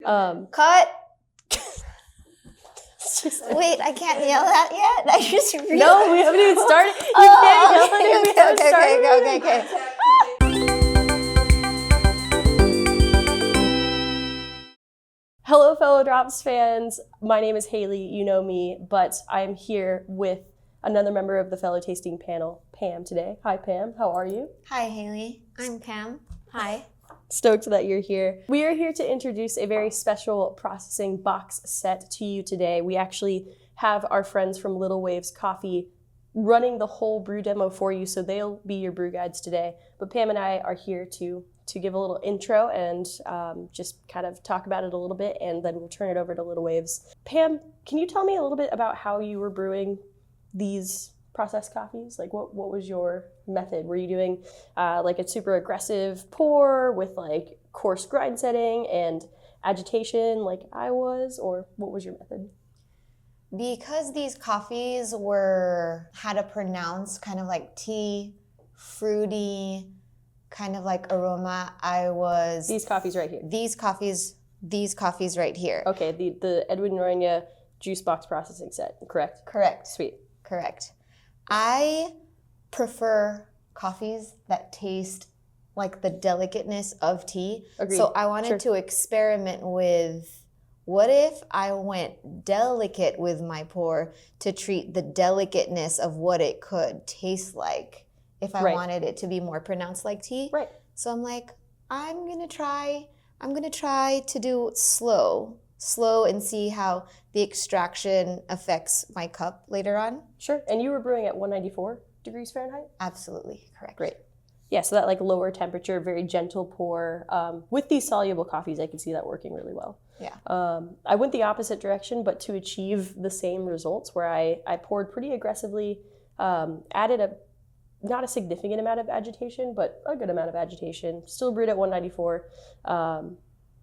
Cut. Wait, I can't yell that yet. I just realized. No, we haven't even started. You can't yell at it. We haven't started. Okay. Hello, fellow Drops fans. My name is Haley. You know me, but I'm here with another member of the fellow tasting panel, Pam, today. Hi, Pam. How are you? Hi, Haley. I'm Pam. Hi. Stoked that you're here. We are here to introduce a very special processing box set to you today. We actually have our friends from Little Waves Coffee running the whole brew demo for you, so they'll be your brew guides today. But Pam and I are here to give a little intro and just kind of talk about it a little bit, and then we'll turn it over to Little Waves. Pam, can you tell me a little bit about how you were brewing these processed coffees? Like what was your method? Were you doing like a super aggressive pour with like coarse grind setting and agitation like I was, or what was your method? Because these coffees had a pronounced kind of like tea, fruity, kind of like aroma, These coffees right here. These coffees right here. Okay, the Edwin Noreña juice box processing set, correct? Correct. Sweet. Correct. I prefer coffees that taste like the delicateness of tea. Agreed. So I wanted to experiment with, what if I went delicate with my pour to treat the delicateness of what it could taste like if I wanted it to be more pronounced like tea. Right. So I'm like, I'm gonna try to do slow and see how the extraction affects my cup later on. Sure. And you were brewing at 194 degrees Fahrenheit? Absolutely correct. Great. Yeah, so that like lower temperature, very gentle pour. With these soluble coffees, I can see that working really well. Yeah. I went the opposite direction, but to achieve the same results, where I poured pretty aggressively, added not a significant amount of agitation, but a good amount of agitation. Still brewed at 194,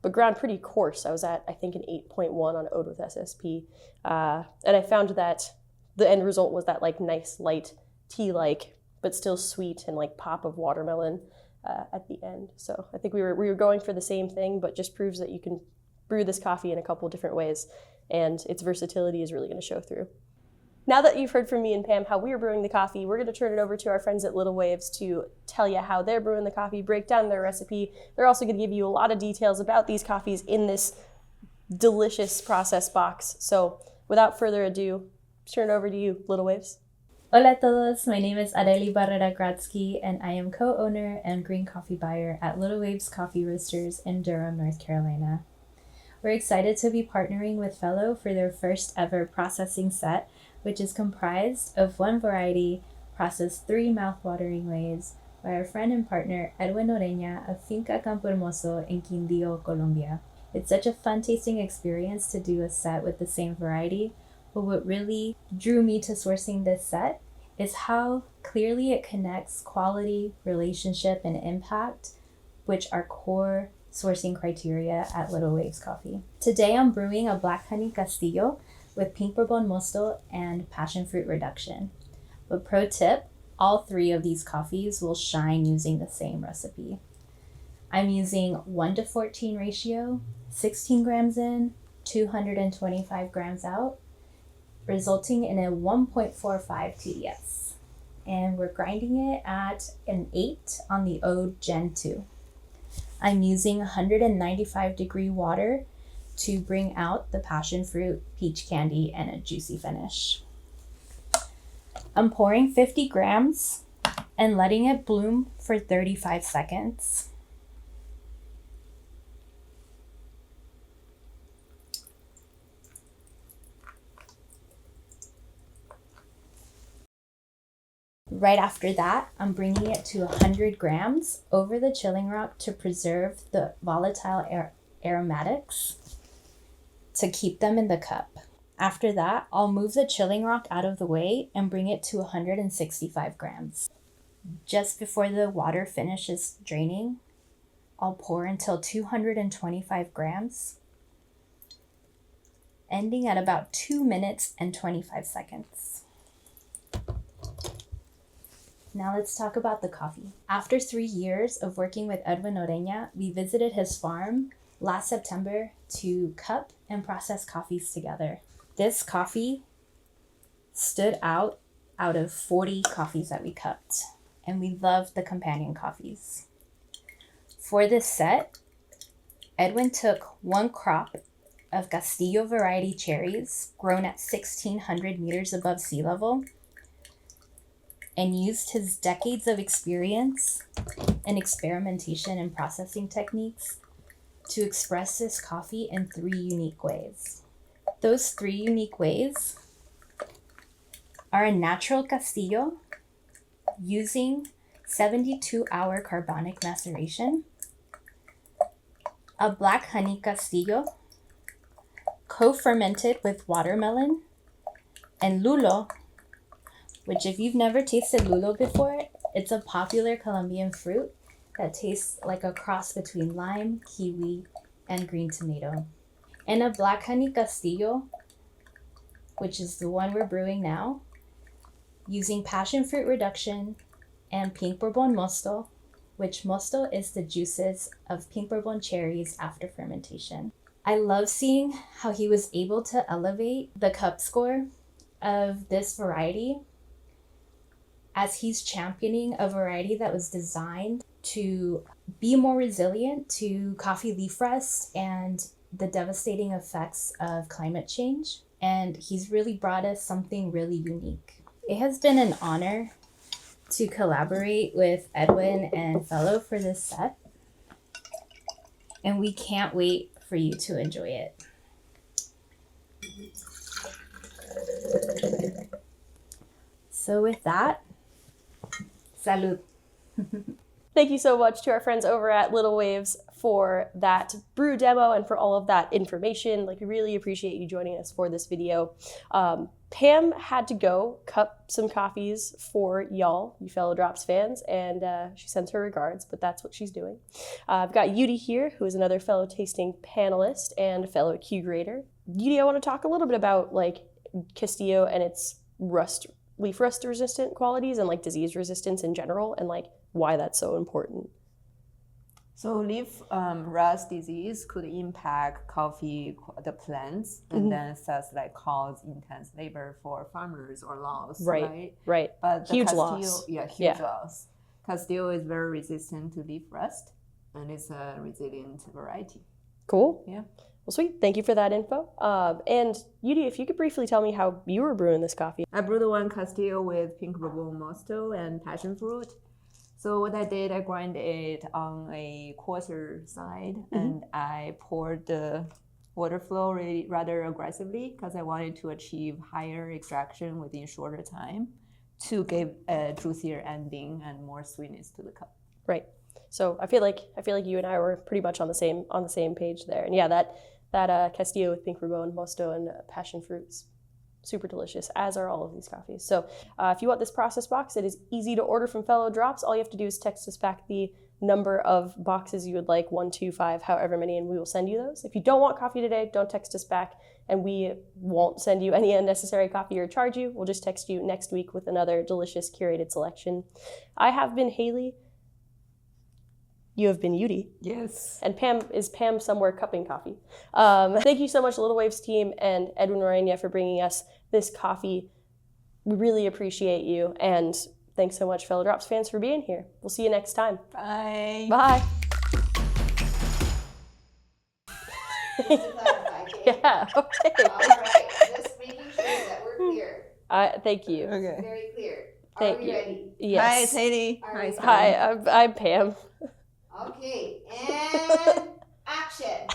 but ground pretty coarse. I was at, I think, an 8.1 on Ode with SSP. And I found that the end result was that like nice, light tea-like, but still sweet and like pop of watermelon at the end. So I think we were going for the same thing, but just proves that you can brew this coffee in a couple different ways, and its versatility is really going to show through. Now that you've heard from me and Pam how we are brewing the coffee, we're going to turn it over to our friends at Little Waves to tell you how they're brewing the coffee, break down their recipe. They're also going to give you a lot of details about these coffees in this delicious process box. So without further ado, turn it over to you, Little Waves. Hola a todos, my name is Arely Barrera Gradsky, and I am co-owner and green coffee buyer at Little Waves Coffee Roasters in Durham, North Carolina. We're excited to be partnering with Fellow for their first ever processing set, which is comprised of one variety processed 3 mouth-watering ways by our friend and partner Edwin Noreña of Finca Campo Hermoso in Quindío, Colombia. It's such a fun tasting experience to do a set with the same variety, but what really drew me to sourcing this set is how clearly it connects quality, relationship, and impact, which are core sourcing criteria at Little Waves Coffee. Today I'm brewing a black honey Castillo with Pink Bourbon Mosto and Passionfruit reduction. But pro tip, all 3 of these coffees will shine using the same recipe. I'm using 1:14 ratio, 16 grams in, 225 grams out, resulting in a 1.45 TDS. And we're grinding it at an 8 on the Ode Gen 2. I'm using 195 degree water to bring out the passion fruit, peach candy, and a juicy finish. I'm pouring 50 grams and letting it bloom for 35 seconds. Right after that, I'm bringing it to 100 grams over the chilling rock to preserve the volatile aromatics, to keep them in the cup. After that, I'll move the chilling rock out of the way and bring it to 165 grams. Just before the water finishes draining, I'll pour until 225 grams, ending at about 2 minutes and 25 seconds. Now let's talk about the coffee. After 3 years of working with Edwin Noreña, we visited his farm last September to cup and process coffees together. This coffee stood out of 40 coffees that we cupped, and we loved the companion coffees. For this set, Edwin took one crop of Castillo variety cherries grown at 1,600 meters above sea level and used his decades of experience and experimentation and processing techniques to express this coffee in 3 unique ways. Those 3 unique ways are a natural Castillo using 72-hour carbonic maceration, a black honey Castillo co-fermented with watermelon, and lulo, which if you've never tasted lulo before, it's a popular Colombian fruit that tastes like a cross between lime, kiwi, and green tomato. And a black honey Castillo, which is the one we're brewing now, using passion fruit reduction and Pink Bourbon Mosto, which Mosto is the juices of Pink Bourbon cherries after fermentation. I love seeing how he was able to elevate the cup score of this variety as he's championing a variety that was designed to be more resilient to coffee leaf rust and the devastating effects of climate change. And he's really brought us something really unique. It has been an honor to collaborate with Edwin and Fellow for this set, and we can't wait for you to enjoy it. So with that, salud. Thank you so much to our friends over at Little Waves for that brew demo and for all of that information. Like, we really appreciate you joining us for this video. Pam had to go cup some coffees for y'all, you fellow Drops fans, and she sends her regards, but that's what she's doing. I've got Yudi here, who is another fellow tasting panelist and fellow Q grader. Yudi, I want to talk a little bit about like Castillo and its leaf rust resistant qualities and like disease resistance in general, and like why that's so important. So leaf rust disease could impact the plants, and then thus like cause intense labor for farmers or loss. Right. But the huge Castillo, loss. Yeah, huge loss. Castillo is very resistant to leaf rust, and it's a resilient variety. Cool. Yeah. Well, sweet. Thank you for that info. And Yudi, if you could briefly tell me how you were brewing this coffee. I brewed one Castillo with Pink Bourbon Mosto and passion fruit. So what I did, I grind it on a coarser side, and I poured the water flow rather aggressively because I wanted to achieve higher extraction within shorter time to give a juicier ending and more sweetness to the cup. Right. So I feel like you and I were pretty much on the same page there. And yeah, that Castillo with Pink Bourbon Mosto and passion fruits, super delicious, as are all of these coffees. So if you want this process box, it is easy to order from Fellow Drops. All you have to do is text us back the number of boxes you would like, 1, 2, 5, however many, and we will send you those. If you don't want coffee today, don't text us back, and we won't send you any unnecessary coffee or charge you. We'll just text you next week with another delicious curated selection. I have been Haley. You have been Yudi. Yes. And Pam somewhere cupping coffee. Thank you so much, Little Waves team and Edwin Noreña, for bringing us this coffee. We really appreciate you. And thanks so much, fellow Drops fans, for being here. We'll see you next time. Bye. Bye. Yeah, okay. All right, just making sure that we're clear. Thank you. Okay. Very clear. Thank Are we you. ready? Yes. Hi, it's Haley. Are we- Hi, I'm Pam. Okay, and action.